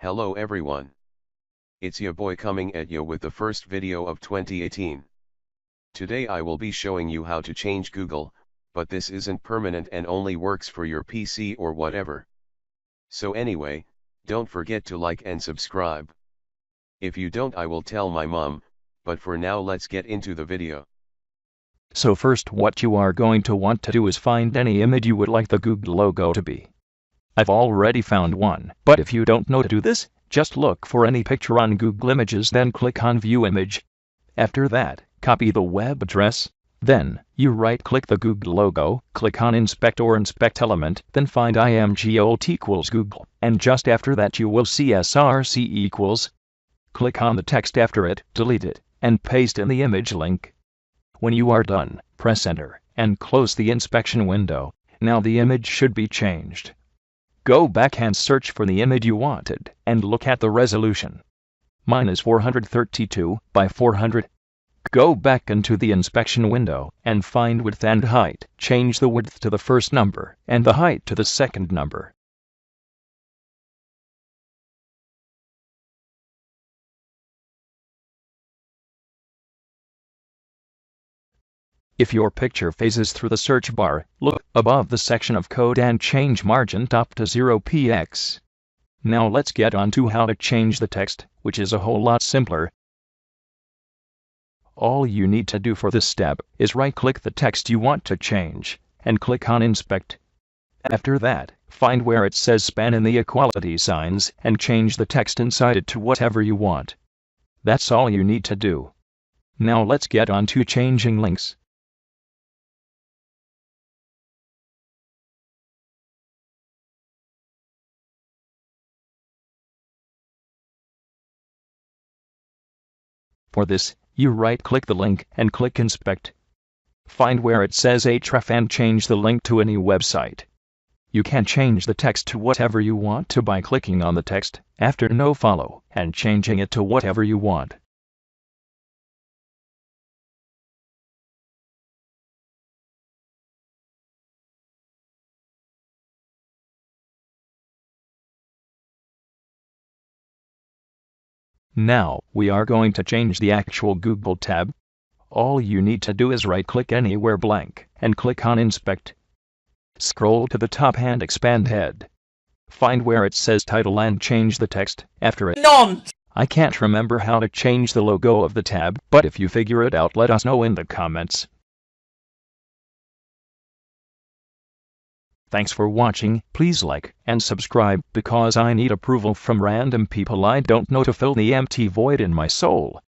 Hello everyone. It's your boy coming at you with the first video of 2018. Today I will be showing you how to change Google, but this isn't permanent and only works for your PC or whatever. So anyway, don't forget to like and subscribe. If you don't, I will tell my mom, but for now let's get into the video. So first, what you are going to want to do is find any image you would like the Google logo to be. I've already found one, but if you don't know to do this, just look for any picture on Google Images, then click on View Image. After that, copy the web address. Then, you right-click the Google logo, click on Inspect or Inspect Element, then find img equals Google, and just after that you will see src equals. Click on the text after it, delete it, and paste in the image link. When you are done, press Enter, and close the inspection window. Now the image should be changed. Go back and search for the image you wanted, and look at the resolution. Mine is 432 by 400. Go back into the inspection window, and find width and height. Change the width to the first number, and the height to the second number. If your picture faces through the search bar, look above the section of code and change margin top to 0px. Now let's get on to how to change the text, which is a whole lot simpler. All you need to do for this step is right-click the text you want to change, and click on Inspect. After that, find where it says span in the equality signs, and change the text inside it to whatever you want. That's all you need to do. Now let's get on to changing links. For this, you right-click the link and click Inspect. Find where it says href and change the link to any website. You can change the text to whatever you want to by clicking on the text after nofollow and changing it to whatever you want. Now, we are going to change the actual Google tab. All you need to do is right-click anywhere blank, and click on Inspect. Scroll to the top and expand head. Find where it says Title and change the text after it. I can't remember how to change the logo of the tab, but if you figure it out, let us know in the comments. Thanks for watching. Please like and subscribe because I need approval from random people I don't know to fill the empty void in my soul.